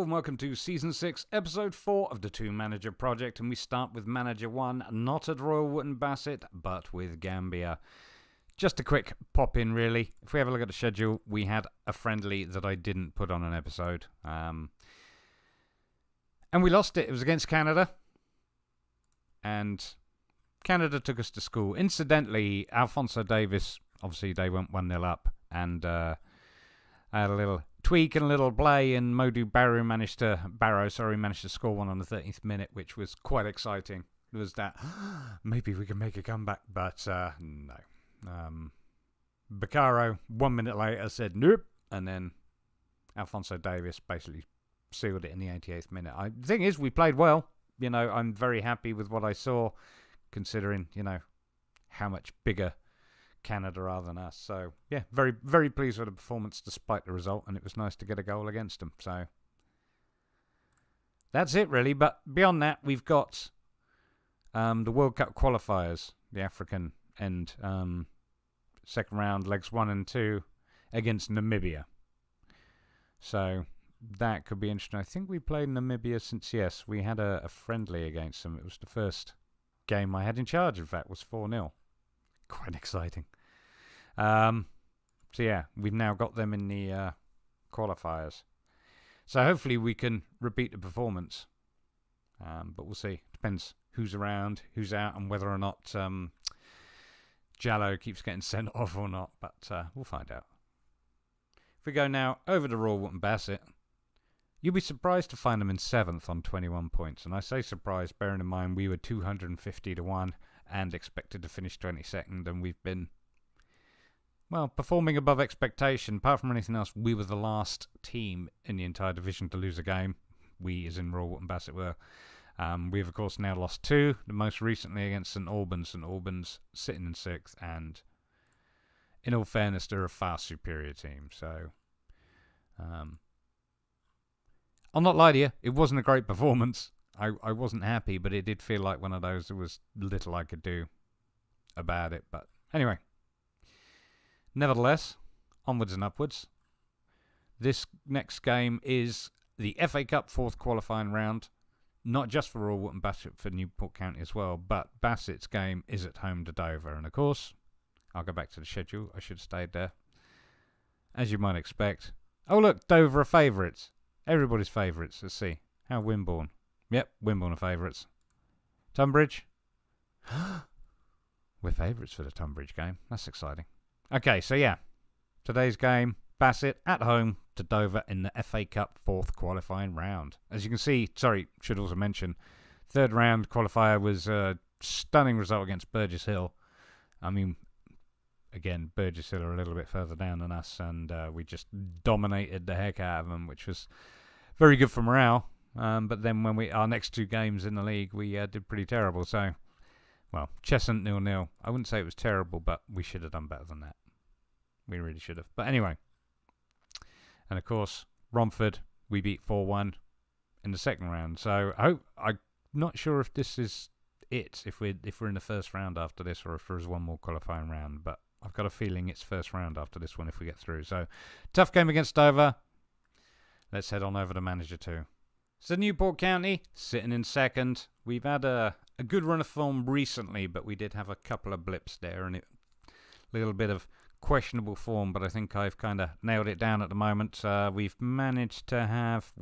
Welcome to Season 6, Episode 4 of the Two Manager Project, and we start with Manager 1, not at Royal Wootton Bassett, but with Gambia. Just a quick pop-in, really. If we have a look at the schedule, we had a friendly that I didn't put on an episode. And we lost it. It was against Canada. And Canada took us to school. Incidentally, Alphonso Davies, obviously they went 1-0 up, and I had a little tweak and a little play, and Modou Barrow managed to score one on the 13th minute, which was quite exciting. It was that, maybe we can make a comeback, but no. Bacaro, 1 minute later, said nope, and then Alphonso Davies basically sealed it in the 88th minute. The thing is, we played well. You know, I'm very happy with what I saw, considering, you know, how much bigger Canada are than us. So, yeah, very, very pleased with the performance despite the result, and it was nice to get a goal against them. So, that's it, really. But beyond that, we've got the World Cup qualifiers, the African end, second round, legs 1 and 2, against Namibia. So, that could be interesting. I think we played Namibia since, yes, we had a friendly against them. It was the first game I had in charge, in fact, was 4-0. Quite exciting. So yeah, we've now got them in the qualifiers. So hopefully we can repeat the performance. But we'll see. Depends who's around, who's out, and whether or not Jallow keeps getting sent off or not. But we'll find out. If we go now over to Royal Wootton Bassett, you'll be surprised to find them in 7th on 21 points. And I say surprised, bearing in mind we were 250 to 1 and expected to finish 22nd, and we've been, well, performing above expectation. Apart from anything else, we were the last team in the entire division to lose a game. We, as in Royal Wootton Bassett, were. We've, of course, now lost 2, the most recently against St Albans. St Albans sitting in 6th, and in all fairness, they're a far superior team. So, I'll not lie to you, it wasn't a great performance. I wasn't happy, but it did feel like one of those. There was little I could do about it. But anyway, nevertheless, onwards and upwards. This next game is the FA Cup 4th qualifying round, not just for Royal Wootton Bassett, for Newport County as well, but Bassett's game is at home to Dover. And of course, I'll go back to the schedule. I should have stayed there. As you might expect. Oh look, Dover are favourites. Everybody's favourites. Let's see. How Wimborne? Yep, Wimborne are favourites. Tunbridge? We're favourites for the Tunbridge game. That's exciting. Okay, so yeah. Today's game, Bassett at home to Dover in the FA Cup 4th qualifying round. As you can see, should also mention, 3rd round qualifier was a stunning result against Burgess Hill. I mean, again, Burgess Hill are a little bit further down than us, and we just dominated the heck out of them, which was very good for morale. But then when our next 2 games in the league, we did pretty terrible. So, well, Cheshunt 0-0. I wouldn't say it was terrible, but we should have done better than that. We really should have. But anyway. And of course, Romford, we beat 4-1 in the 2nd round. So I'm not sure if this is it, if we're in the 1st round after this, or if there's one more qualifying round. But I've got a feeling it's 1st round after this one if we get through. So, tough game against Dover. Let's head on over to Manager 2. So Newport County, sitting in 2nd. We've had a good run of form recently, but we did have a couple of blips there, and a little bit of questionable form, but I think I've kind of nailed it down at the moment. We've managed to have,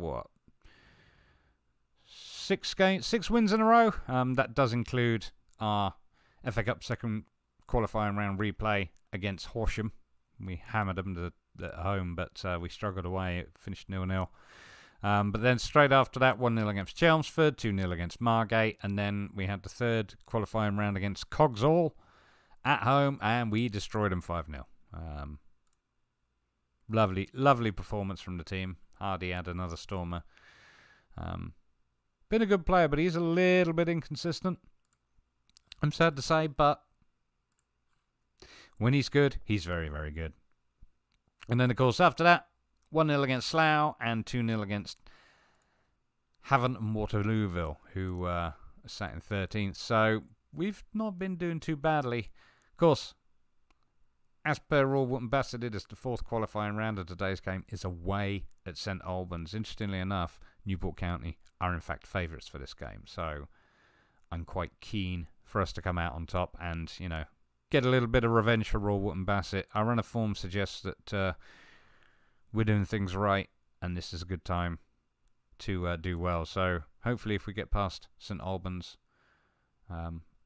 6 wins in a row. That does include our FA Cup 2nd qualifying round replay against Horsham. We hammered them at home, but we struggled away. It finished 0-0. But then straight after that, 1-0 against Chelmsford, 2-0 against Margate, and then we had the 3rd qualifying round against Coggeshall at home, and we destroyed them 5-0. Lovely performance from the team. Hardy had another stormer. Been a good player, but he's a little bit inconsistent, I'm sad to say, but When he's good, he's very, very good. And then, of course, after that, 1-0 against Slough and 2-0 against Havant and Waterlooville, who sat in 13th. So we've not been doing too badly. Of course, as per Royal Wootton Bassett, it is the fourth qualifying round of today's game is away at St Albans. Interestingly enough, Newport County are in fact favourites for this game. So I'm quite keen for us to come out on top and, you know, get a little bit of revenge for Royal Wootton Bassett. Our run of form suggests that we're doing things right, and this is a good time to do well. So hopefully if we get past St Albans,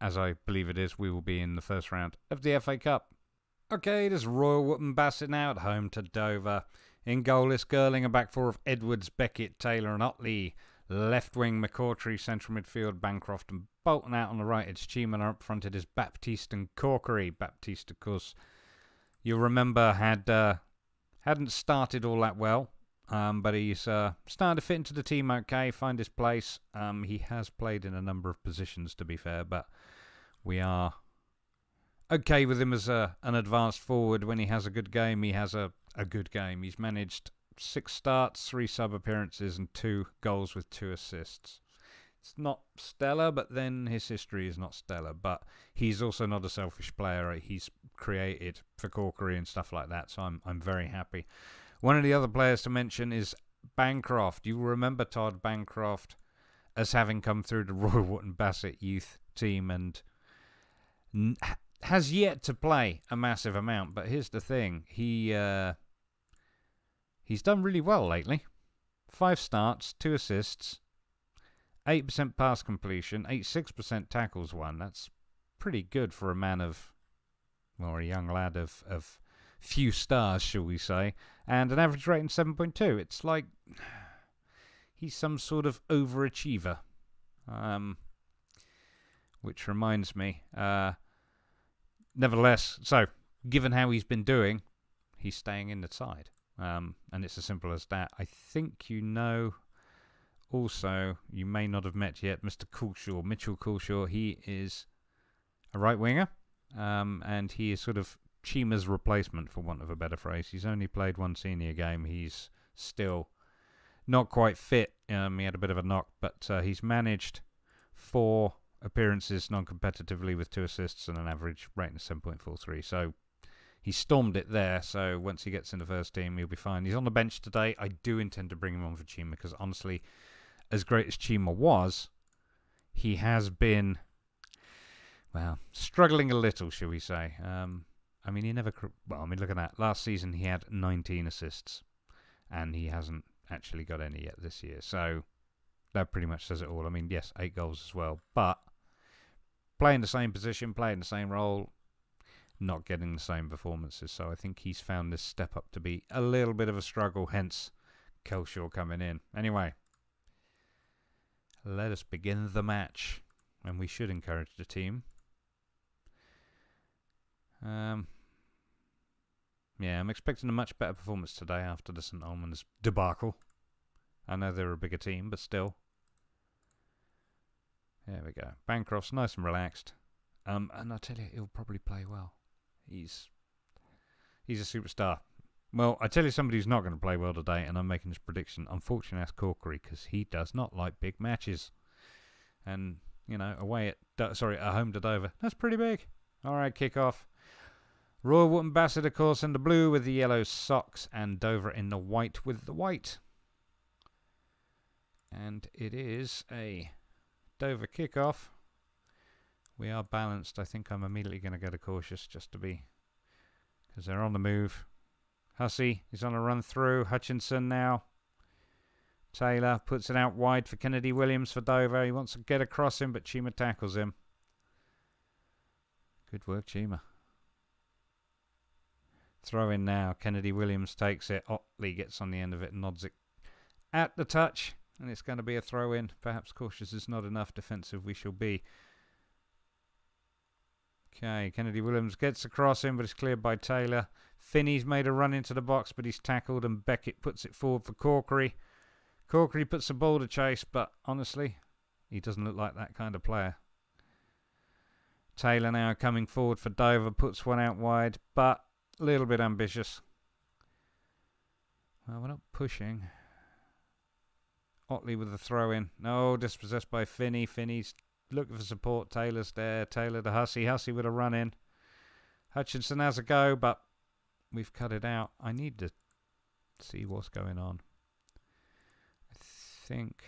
as I believe it is, we will be in the first round of the FA Cup. Okay, it is Royal Wootton Bassett now at home to Dover. In goal is Girling, a back four of Edwards, Beckett, Taylor and Otley. Left wing, McCautry, central midfield, Bancroft and Bolton. Out on the right, it's Cheeman. Up front, it is Baptiste and Corkery. Baptiste, of course, you'll remember, hadn't started all that well, but he's starting to fit into the team okay, find his place. He has played in a number of positions, to be fair, but we are okay with him as an advanced forward. When he has a good game, he has a good game. He's managed 6 starts, 3 sub-appearances and 2 goals with 2 assists. It's not stellar, but then his history is not stellar. But he's also not a selfish player. He's created for Corkery and stuff like that, so I'm very happy. One of the other players to mention is Bancroft. You will remember Todd Bancroft as having come through the Royal Wootton Bassett youth team and has yet to play a massive amount. But here's the thing. He's done really well lately. 5 starts, 2 assists, 8% pass completion, 86% tackles won. That's pretty good for a man of, well, a young lad of few stars, shall we say. And an average rating 7.2. It's like he's some sort of overachiever. Which reminds me, nevertheless, so given how he's been doing, he's staying in the side. And it's as simple as that. I think you know, also, you may not have met yet, Mr. Coulshaw, Mitchell Coulshaw. He is a right winger, and he is sort of Cheema's replacement, for want of a better phrase. He's only played 1 senior game. He's still not quite fit. He had a bit of a knock, but he's managed 4 appearances non-competitively with 2 assists and an average rating of 7.43. So he stormed it there, so once he gets in the first team, he'll be fine. He's on the bench today. I do intend to bring him on for Cheema because, honestly, as great as Cheema was, he has been, well, struggling a little, shall we say. I mean, look at that. Last season, he had 19 assists, and he hasn't actually got any yet this year. So that pretty much says it all. I mean, yes, 8 goals as well, but playing the same position, playing the same role, not getting the same performances. So I think he's found this step up to be a little bit of a struggle, hence Kelshaw coming in. Anyway, let us begin the match, and we should encourage the team. Yeah, I'm expecting a much better performance today after the St Albans debacle. I know they're a bigger team, but still. There we go. Bancroft's nice and relaxed. And I tell you, he'll probably play well. He's a superstar. Well, I tell you somebody who's not going to play well today, and I'm making this prediction. Unfortunately, that's Corkery, because he does not like big matches. And, you know, at home to Dover, that's pretty big. All right, kick-off. Royal Wootton Bassett, of course, in the blue with the yellow socks, and Dover in the white with the white. And it is a Dover kick-off. We are balanced. I think I'm immediately going to go to cautious just to be, because they're on the move. Hussey is on a run through. Hutchinson now. Taylor puts it out wide for Kennedy Williams for Dover. He wants to get across him, but Cheema tackles him. Good work, Cheema. Throw in now. Kennedy Williams takes it. Otley gets on the end of it and nods it at the touch. And it's going to be a throw in. Perhaps cautious is not enough. Defensive we shall be. Okay, Kennedy Williams gets across him, but it's cleared by Taylor. Finney's made a run into the box, but he's tackled, and Beckett puts it forward for Corkery. Corkery puts the ball to chase, but honestly, he doesn't look like that kind of player. Taylor now coming forward for Dover, puts one out wide, but a little bit ambitious. Well, we're not pushing. Otley with the throw in. No, dispossessed by Finney. Finney's looking for support. Taylor's there. Taylor to Hussey. Hussey with a run in. Hutchinson has a go, but we've cut it out. I need to see what's going on. I think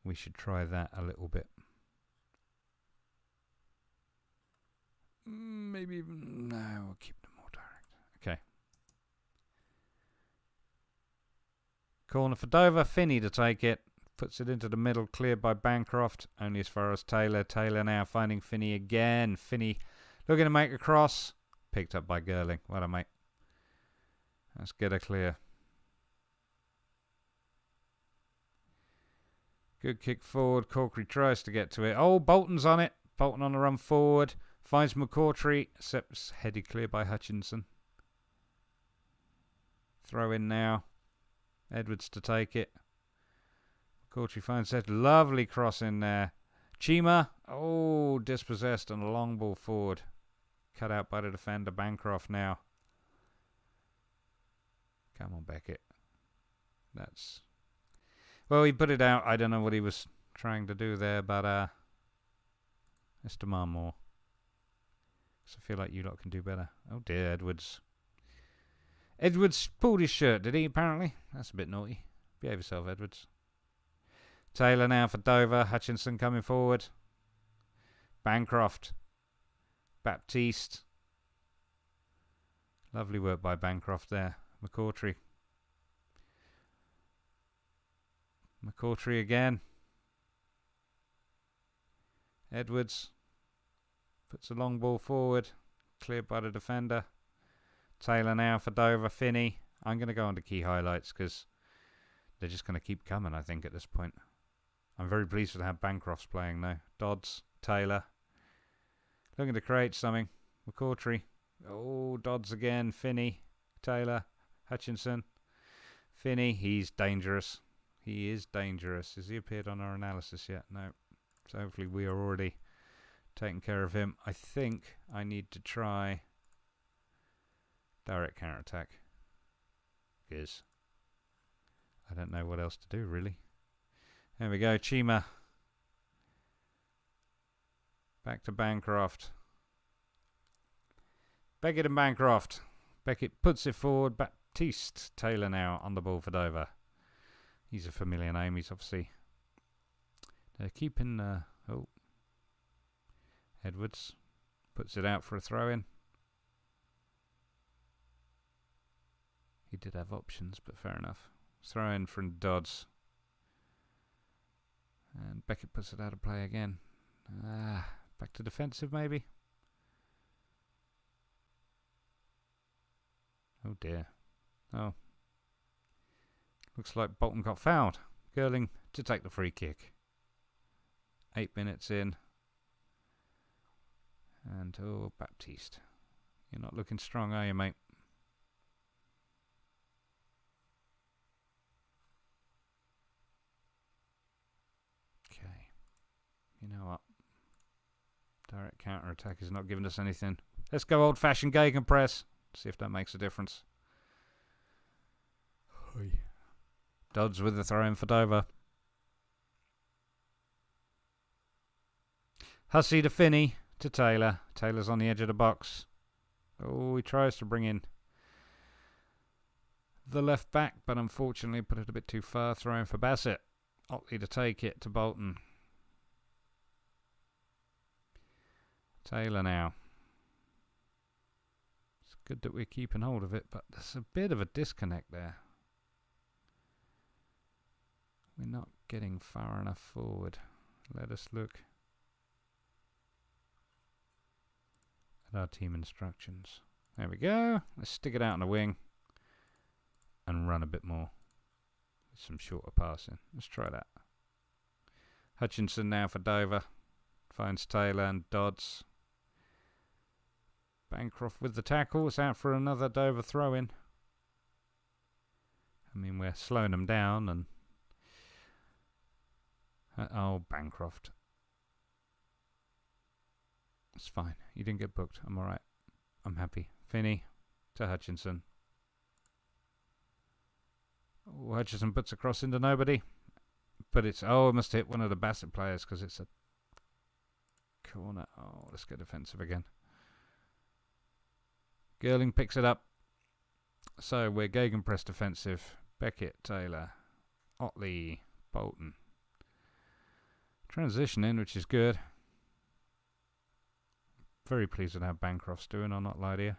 we should try that a little bit. Maybe even... No, we'll keep them more direct. Okay. Corner for Dover. Finney to take it. Puts it into the middle. Cleared by Bancroft. Only as far as Taylor. Taylor now finding Finney again. Finney looking to make a cross. Picked up by Girling. Well done, mate. Let's get her clear. Good kick forward. Corkery tries to get to it. Oh, Bolton's on it. Bolton on the run forward. Finds McCautry. Except headed clear by Hutchinson. Throw in now. Edwards to take it. McCautry finds that lovely cross in there. Chima. Oh, dispossessed and a long ball forward. Cut out by the defender. Bancroft now. Come on, Beckett. That's... Well, he put it out. I don't know what he was trying to do there, but let's demand more. So I feel like you lot can do better. Oh dear, Edwards. Edwards pulled his shirt, did he, apparently? That's a bit naughty. Behave yourself, Edwards. Taylor now for Dover. Hutchinson coming forward. Bancroft. Baptiste. Lovely work by Bancroft there. McCautry. McCautry again. Edwards. Puts a long ball forward. Cleared by the defender. Taylor now for Dover. Finney. I'm going to go on to key highlights because they're just going to keep coming, I think, at this point. I'm very pleased with how Bancroft's playing, though. Dodds. Taylor. Looking to create something. McCautry. Oh, Dodds again. Finney. Taylor. Hutchinson. Finney. He's dangerous. He is dangerous. Has he appeared on our analysis yet? No. So hopefully we are already taking care of him. I think I need to try direct counter-attack. Because I don't know what else to do, really. There we go. Chima. Back to Bancroft. Beckett and Bancroft. Beckett puts it forward. Baptiste. Taylor now on the ball for Dover. He's a familiar name. He's obviously... They're keeping... oh. Edwards. Puts it out for a throw-in. He did have options, but fair enough. Throw-in from Dodds. And Beckett puts it out of play again. Back to defensive, maybe? Oh, dear. Oh. Looks like Bolton got fouled. Girling to take the free kick. 8 minutes in. And, oh, Baptiste. You're not looking strong, are you, mate? Okay. You know what? Direct counter-attack is not giving us anything. Let's go old-fashioned gegenpress. See if that makes a difference. Oy. Dodds with the throw-in for Dover. Hussey to Finney to Taylor. Taylor's on the edge of the box. Oh, he tries to bring in the left back, but unfortunately put it a bit too far. Throw-in for Bassett. Otley to take it to Bolton. Taylor now. It's good that we're keeping hold of it, but there's a bit of a disconnect there. We're not getting far enough forward. Let us look at our team instructions. There we go. Let's stick it out on the wing and run a bit more with some shorter passing. Let's try that. Hutchinson now for Dover. Finds Taylor and Dodds. Bancroft with the tackle. It's out for another Dover throw-in. I mean, we're slowing them down and... oh, Bancroft. It's fine. You didn't get booked. I'm alright. I'm happy. Finney to Hutchinson. Oh, Hutchinson puts a cross into nobody. But it's... Oh, it must hit one of the Bassett players because it's a corner. Oh, let's get defensive again. Girling picks it up. So we're gegenpress defensive. Beckett, Taylor, Otley, Bolton. Transition in, which is good. Very pleased with how Bancroft's doing, I'll not lie to you.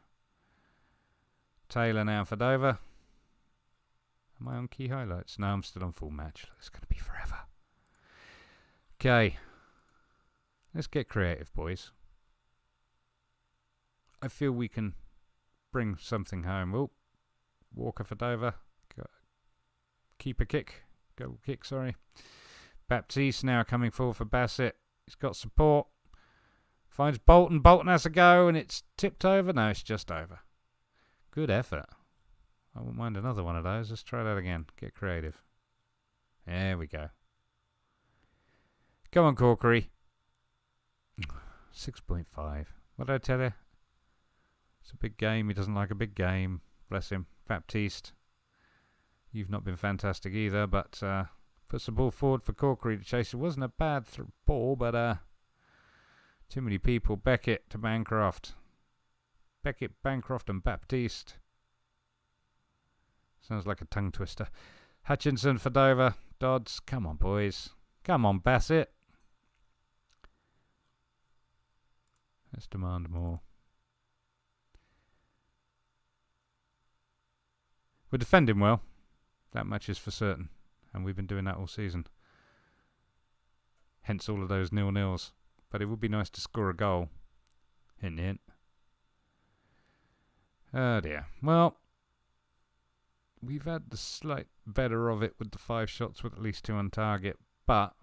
Taylor now for Dover. Am I on key highlights? No, I'm still on full match. It's going to be forever. Okay. Let's get creative, boys. I feel we can bring something home. Oh, Walker for Dover. Keeper kick. Goal kick, sorry. Baptiste now coming forward for Bassett. He's got support. Finds Bolton. Bolton has a go and it's tipped over. No, it's just over. Good effort. I won't mind another one of those. Let's try that again. Get creative. There we go. Go on, Corkery. 6.5. What did I tell you? It's a big game. He doesn't like a big game. Bless him. Baptiste. You've not been fantastic either, but puts the ball forward for Corkery to chase. It wasn't a bad ball, but too many people. Beckett to Bancroft. Beckett, Bancroft and Baptiste. Sounds like a tongue twister. Hutchinson for Dover. Dodds. Come on, boys. Come on, Bassett. Let's demand more. We're defending well. That much is for certain. And we've been doing that all season. Hence all of those 0-0s. But it would be nice to score a goal. Hint, hint. Oh dear. Well, we've had the slight better of it with the 5 shots with at least 2 on target. But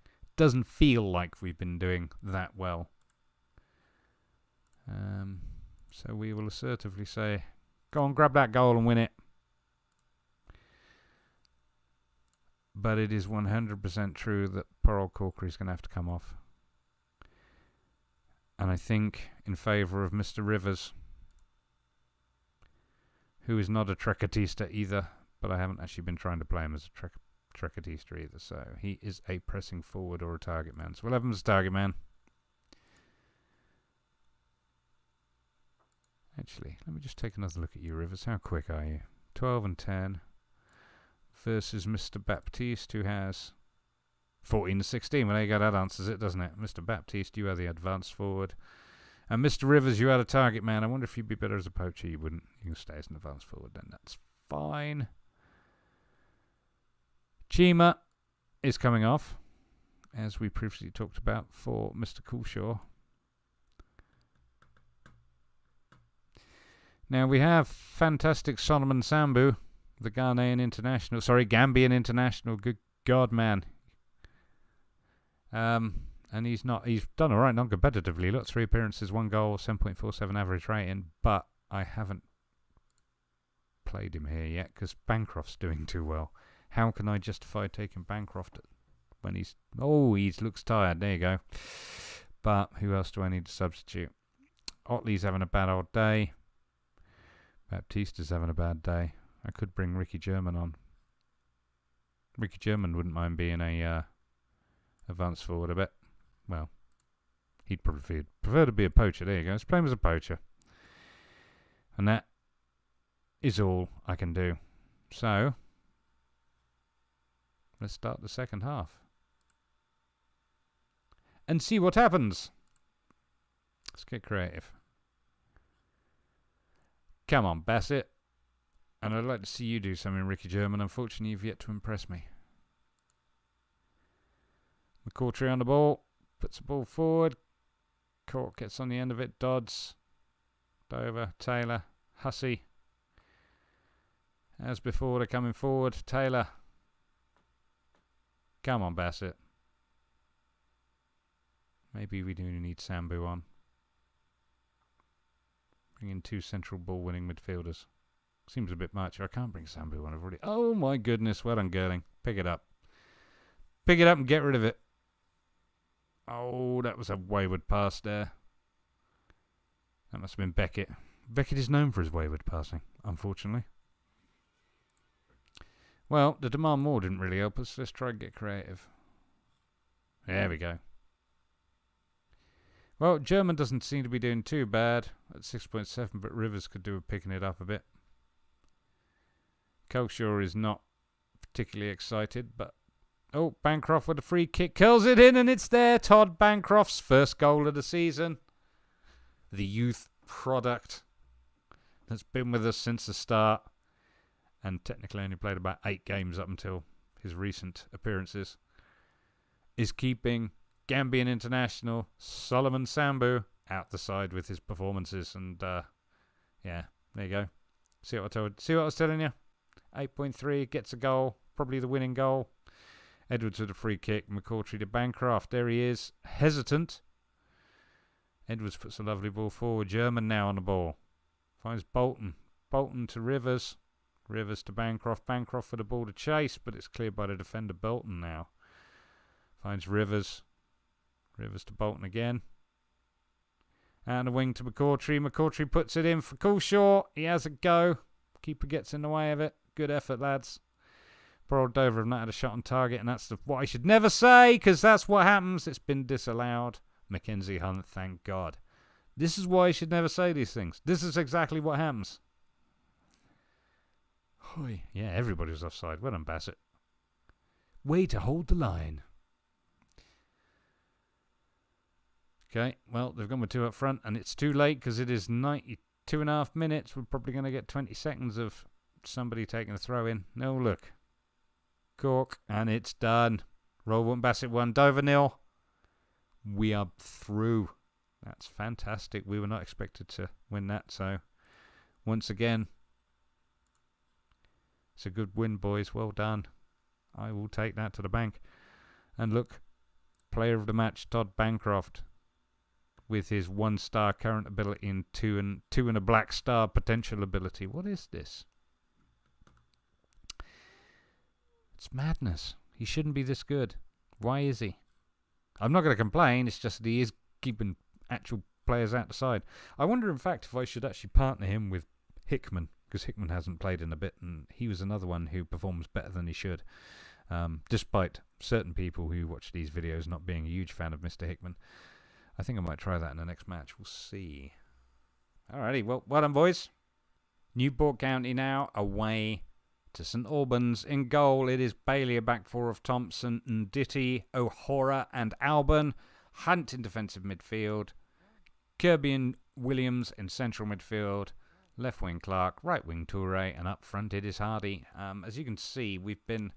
it doesn't feel like we've been doing that well. So we will assertively say, go on, grab that goal and win it. But it is 100% true that poor old Corkery is going to have to come off. And I think in favour of Mr. Rivers, who is not a Trecatista either, but I haven't actually been trying to play him as a Trecatista either. So he is a pressing forward or a target man. So we'll have him as a target man. Actually, let me just take another look at you, Rivers. How quick are you? 12 and 10 versus Mr. Baptiste, who has 14 and 16. Well, there you go. That answers it, doesn't it? Mr. Baptiste, you are the advanced forward. And Mr. Rivers, you had a target man. I wonder if you'd be better as a poacher. You wouldn't. You can stay as an advanced forward then. That's fine. Chima is coming off, as we previously talked about, for Mr. Coolshaw. Now we have fantastic Solomon Sambu, the Gambian international. Good God, man. And he's done all right non-competitively. Look, 3 appearances, 1 goal, 7.47 average rating. But I haven't played him here yet because Bancroft's doing too well. How can I justify taking Bancroft when he looks tired? There you go. But who else do I need to substitute? Otley's having a bad old day. Baptiste is having a bad day. I could bring Ricky German on. Ricky German wouldn't mind being a advanced forward a bit. Well, he'd probably prefer to be a poacher. There you go. Let's play him as a poacher. And that is all I can do. So, let's start the second half. And see what happens. Let's get creative. Come on, Bassett. And I'd like to see you do something, Ricky German. Unfortunately, you've yet to impress me. McCourtry on the ball. Puts the ball forward. Cork gets on the end of it. Dodds. Dover. Taylor. Hussey. As before, they're coming forward. Taylor. Come on, Bassett. Maybe we do need Sambu on. Bring in 2 central ball-winning midfielders. Seems a bit much. I can't bring Sambu on. I've already... Oh, my goodness. Well done, Girling. Pick it up. Pick it up and get rid of it. Oh, that was a wayward pass there. That must have been Beckett. Beckett is known for his wayward passing, unfortunately. Well, the demand more didn't really help us. Let's try and get creative. There we go. Well, German doesn't seem to be doing too bad at 6.7, but Rivers could do with picking it up a bit. Culshaw is not particularly excited, but... Oh, Bancroft with a free kick. Curls it in, and it's there. Todd Bancroft's first goal of the season. The youth product that's been with us since the start. And technically only played about 8 games up until his recent appearances. Is keeping Gambian international Solomon Sambu out the side with his performances. And, yeah, there you go. See what I was telling you? 8.3, gets a goal. Probably the winning goal. Edwards with a free kick. McCourtry to Bancroft. There he is. Hesitant. Edwards puts a lovely ball forward. German now on the ball. Finds Bolton. Bolton to Rivers. Rivers to Bancroft. Bancroft for the ball to chase, but it's cleared by the defender Bolton now. Finds Rivers. Rivers to Bolton again. And a wing to McCourtry. McCourtry puts it in for Culshaw. He has a go. Keeper gets in the way of it. Good effort, lads. Poor old Dover have not had a shot on target, and that's what I should never say, because that's what happens. It's been disallowed. Mackenzie Hunt, thank God. This is why I should never say these things. This is exactly what happens. Yeah, everybody was offside. Well done, Bassett. Way to hold the line. Okay, well, they've gone with 2 up front, and it's too late because it is 92.5 minutes. We're probably going to get 20 seconds of somebody taking a throw in. No, look. Cork, and it's done. Roll 1, Bassett 1, Dover 0. We are through. That's fantastic. We were not expected to win that, so once again, it's a good win, boys. Well done. I will take that to the bank. And look, player of the match, Todd Bancroft, with his 1-star current ability and 2 and a black star potential ability. What is this? It's madness. He shouldn't be this good. Why is he? I'm not going to complain. It's just that he is keeping actual players out the side. I wonder, in fact, if I should actually partner him with Hickman, because Hickman hasn't played in a bit, and he was another one who performs better than he should, despite certain people who watch these videos not being a huge fan of Mr. Hickman. I think I might try that in the next match. We'll see. Alrighty, well done, boys. Newport County now away to St Albans. In goal, it is Bailey, a back four of Thompson, Nditi, O'Hora and Alban. Hunt in defensive midfield. Kirby and Williams in central midfield. Left wing Clark, right wing Toure, and up front it is Hardy. As you can see, we've been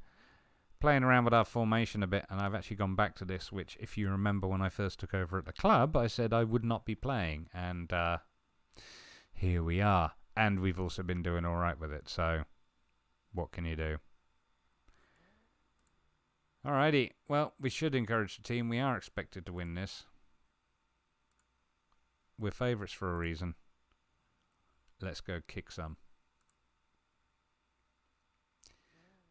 playing around with our formation a bit, and I've actually gone back to this, which, if you remember when I first took over at the club, I said I would not be playing, and here we are. And we've also been doing all right with it, so what can you do? Alrighty, well, we should encourage the team. We are expected to win this. We're favourites for a reason. Let's go kick some.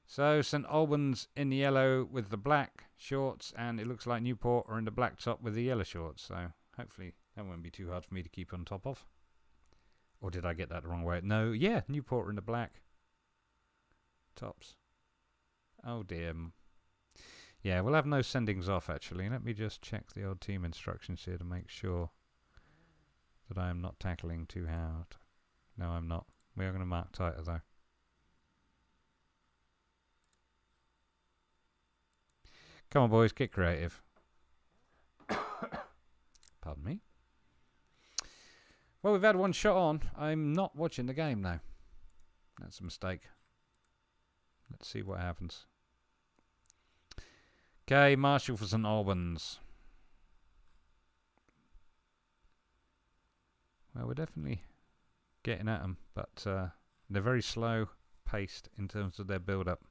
So, St Albans in the yellow with the black shorts, and it looks like Newport are in the black top with the yellow shorts. So, hopefully that won't be too hard for me to keep on top of. Or did I get that the wrong way? No, yeah, Newport are in the black tops. Oh dear. Yeah, we'll have no sendings off, actually. Let me just check the old team instructions here to make sure that I am not tackling too hard. No, I'm not. We are going to mark tighter, though. Come on, boys, get creative. Pardon me. Well, we've had one shot on. I'm not watching the game now. That's a mistake. Let's see what happens. Okay, Marshall for St Albans. Well, we're definitely getting at them, but they're very slow paced in terms of their build-up.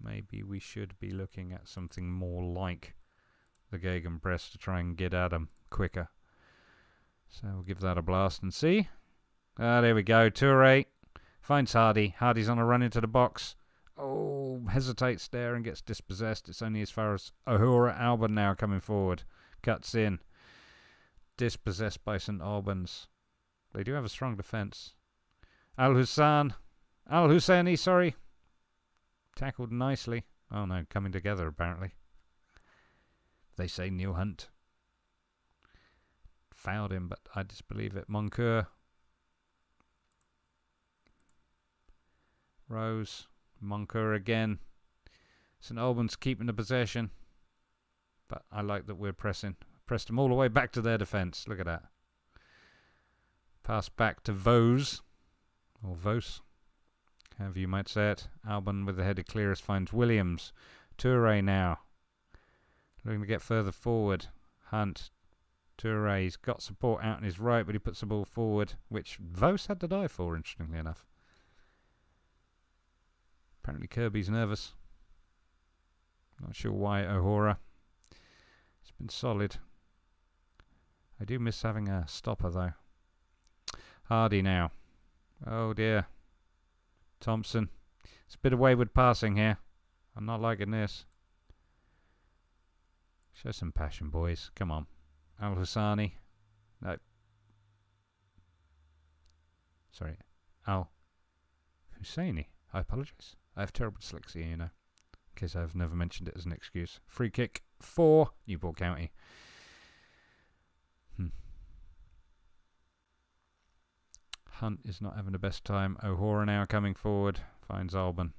Maybe we should be looking at something more like the Gegenpress to try and get at them quicker. So we'll give that a blast and see. There we go. Toure finds Hardy. Hardy's on a run into the box. Oh, hesitates there and gets dispossessed. It's only as far as O'Hora. Alban now coming forward. Cuts in. Dispossessed by St Albans. They do have a strong defence. Al-Husseini, sorry. Tackled nicely. Oh no, coming together apparently. They say Neil Hunt fouled him, but I disbelieve it. Moncur. Rose. Moncur again. St Albans keeping the possession. But I like that we're pressing. Pressed them all the way back to their defence. Look at that. Pass back to Vose. Or Vos. However you might say it. Alban with the headed clearest finds Williams. Toure now. Looking to get further forward. Hunt. Toure. He's got support out on his right, but he puts the ball forward, which Vos had to die for, interestingly enough. Apparently Kirby's nervous. Not sure why. O'Hora. It's been solid. I do miss having a stopper, though. Hardy now. Oh, dear. Thompson. It's a bit of wayward passing here. I'm not liking this. Show some passion, boys. Come on. Al-Husseini. No. Sorry. Al-Husseini. I apologise. I have terrible dyslexia, you know. In case I've never mentioned it as an excuse. Free kick for Newport County. Hunt is not having the best time. O'Hora now coming forward. Finds Alban.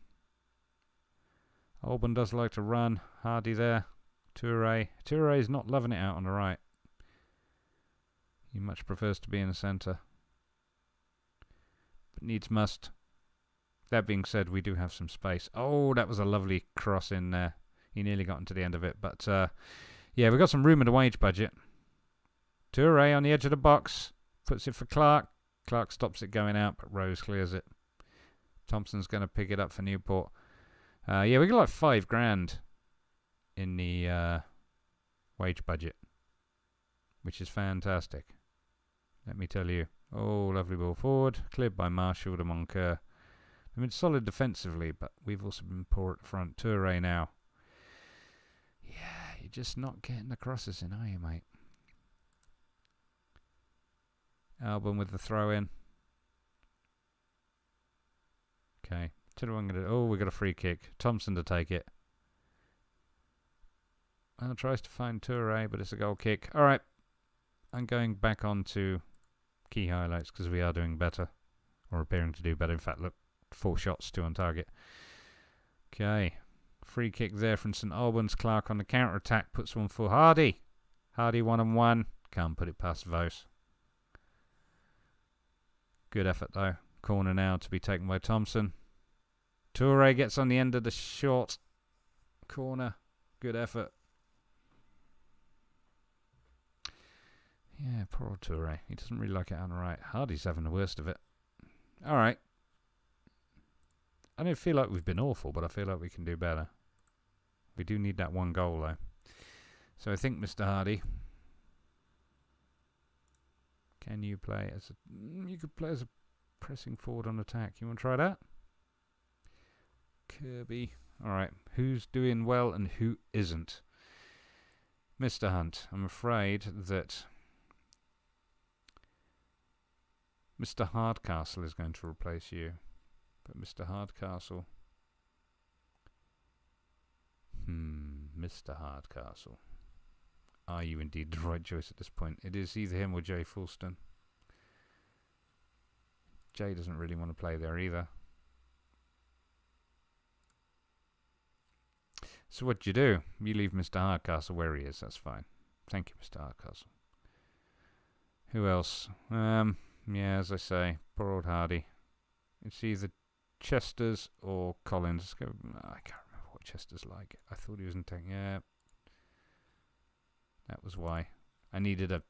Alban does like to run. Hardy there. Toure. Toure is not loving it out on the right. He much prefers to be in the centre. But needs must. That being said, we do have some space. Oh, that was a lovely cross in there. He nearly got into the end of it. But, yeah, we've got some room in the wage budget. Toure on the edge of the box. Puts it for Clark. Clark stops it going out, but Rose clears it. Thompson's going to pick it up for Newport. Yeah, we got like $5,000 in the wage budget, which is fantastic. Let me tell you. Oh, lovely ball forward. Cleared by Marshall to Moncur. I mean, solid defensively, but we've also been poor at the front. Toure now. Yeah, you're just not getting the crosses in, are you, mate? Alban with the throw in. Okay. Oh, we got a free kick. Thompson to take it. Well, tries to find Toure, but it's a goal kick. All right. I'm going back on to key highlights because we are doing better. Or appearing to do better. In fact, look. 4 shots, 2 on target. Okay. Free kick there from St Albans. Clark on the counter-attack. Puts one for Hardy. Hardy 1-on-1. Can't put it past Vos. Good effort, though. Corner now to be taken by Thompson. Toure gets on the end of the short corner. Good effort. Yeah, poor old Toure. He doesn't really like it on the right. Hardy's having the worst of it. All right. I don't feel like we've been awful, but I feel like we can do better. We do need that 1 goal, though. So I think, Mr. Hardy, can you play as a... You could play as a pressing forward on attack. You want to try that? Kirby. All right. Who's doing well and who isn't? Mr. Hunt, I'm afraid that Mr. Hardcastle is going to replace you. But Mr. Hardcastle... Mr. Hardcastle. Are you indeed the right choice at this point? It is either him or Jay Fulston. Jay doesn't really want to play there either. So what do? You leave Mr. Hardcastle where he is. That's fine. Thank you, Mr. Hardcastle. Who else? Yeah, as I say, poor old Hardy. It's either Chester's or Collins. I can't remember what Chester's like. I thought he was in tank. Yeah. That was why. I needed a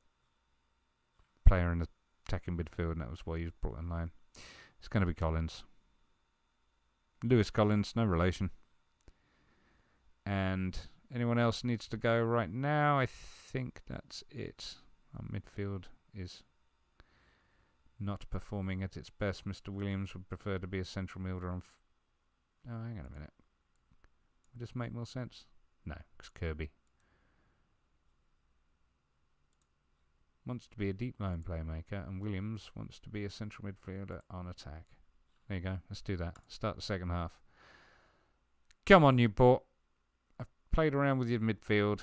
player in the attacking midfield, and that was why he was brought in line. It's going to be Collins. Lewis Collins, no relation. And anyone else needs to go right now? I think that's it. Our midfield is not performing at its best. Mr. Williams would prefer to be a central midfielder on... Oh, hang on a minute. Would this make more sense? No, because Kirby. wants to be a deep line playmaker, and Williams wants to be a central midfielder on attack. There you go. Let's do that. Start the second half. Come on, Newport. I've played around with your midfield.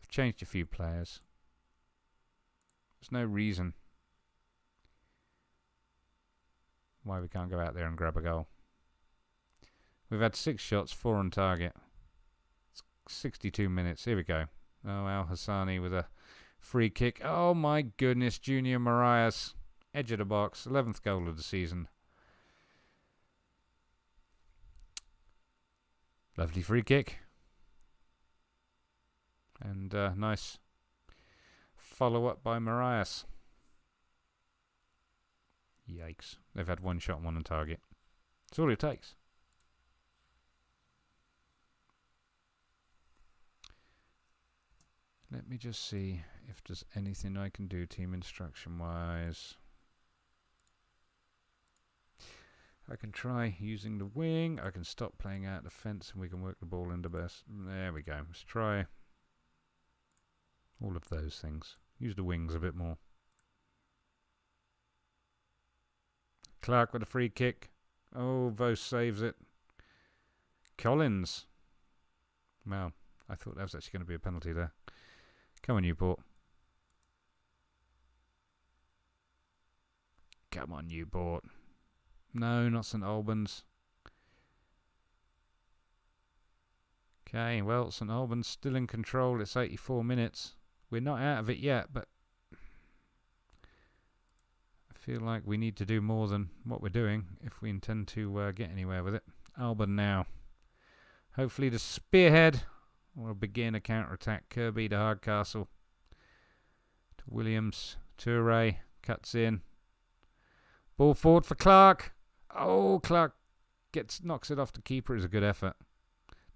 I've changed a few players. There's no reason why we can't go out there and grab a goal. We've had 6 shots, 4 on target. It's 62 minutes. Here we go. Oh, Al Hassani with a free kick. Oh my goodness, Junior Marias. Edge of the box. 11th goal of the season. Lovely free kick. And nice follow-up by Marias. Yikes. They've had 1 shot, 1 on target. That's all it takes. Let me just see if there's anything I can do team instruction-wise. I can try using the wing. I can stop playing out the fence and we can work the ball into best. There we go. Let's try all of those things. Use the wings a bit more. Clark with a free kick. Oh, Vos saves it. Collins. Wow, I thought that was actually going to be a penalty there. Come on, Newport. Come on, Newport. No, not St Albans. Okay, well, St Albans still in control. It's 84 minutes. We're not out of it yet, but I feel like we need to do more than what we're doing if we intend to get anywhere with it. Alban now. Hopefully the spearhead will begin a counter-attack. Kirby to Hardcastle. To Williams. Toure cuts in. Ball forward for Clark. Oh, Clark knocks it off the keeper. It's a good effort.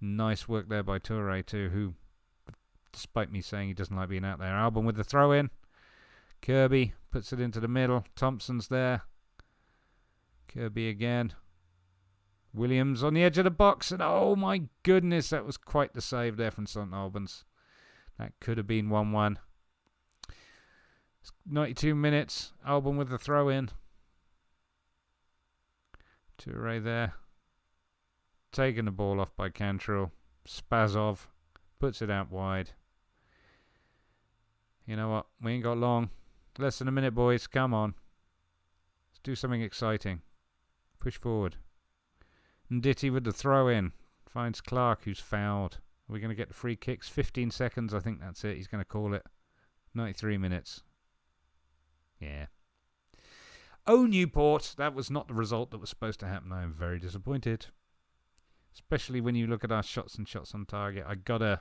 Nice work there by Toure too, who, despite me saying he doesn't like being out there. Alban with the throw-in. Kirby puts it into the middle. Thompson's there. Kirby again. Williams on the edge of the box. And oh my goodness, that was quite the save there from St Albans. That could have been 1-1. 92 minutes. Alban with the throw-in. Toure there. Taking the ball off by Cantrell. Spazov puts it out wide. You know what? We ain't got long. Less than a minute, boys. Come on. Let's do something exciting. Push forward. Nditi with the throw-in. Finds Clark, who's fouled. Are we going to get the free kicks? 15 seconds. I think that's it. He's going to call it. 93 minutes. Yeah. Oh, Newport. That was not the result that was supposed to happen. I am very disappointed. Especially when you look at our shots and shots on target. I got to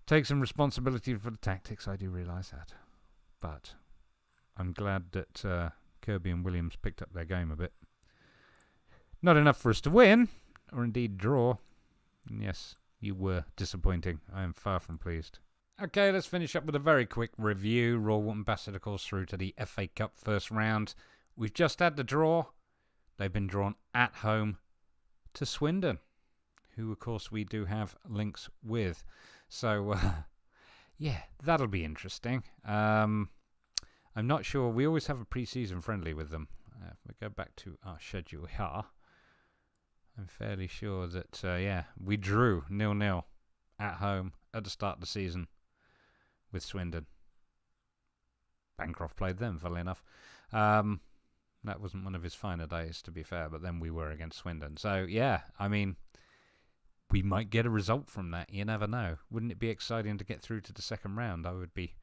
take some responsibility for the tactics. I do realise that. But I'm glad that Kirby and Williams picked up their game a bit. Not enough for us to win, or indeed draw. And yes, you were disappointing. I am far from pleased. Okay, let's finish up with a very quick review. Royal Wootton Bassett, of course, through to the FA Cup first round. We've just had the draw. They've been drawn at home to Swindon, who, of course, we do have links with. So, yeah, that'll be interesting. I'm not sure. We always have a pre-season friendly with them. If we go back to our schedule here, I'm fairly sure that, yeah, we drew 0-0 at home at the start of the season with Swindon. Bancroft played them, funnily enough. That wasn't one of his finer days, to be fair, but then we were against Swindon. So, yeah, I mean, we might get a result from that. You never know. Wouldn't it be exciting to get through to the second round? I would be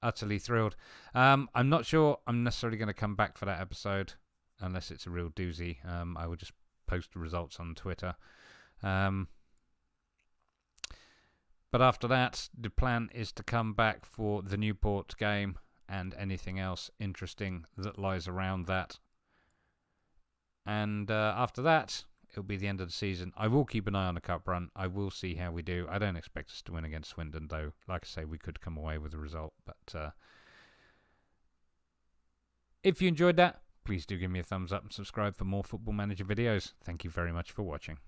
utterly thrilled. I'm not sure I'm necessarily going to come back for that episode, unless it's a real doozy. I will just post the results on Twitter. But after that, the plan is to come back for the Newport game and anything else interesting that lies around that. And after that, it'll be the end of the season. I will keep an eye on the cup run. I will see how we do. I don't expect us to win against Swindon, though. Like I say, we could come away with a result. But if you enjoyed that, please do give me a thumbs up and subscribe for more Football Manager videos. Thank you very much for watching.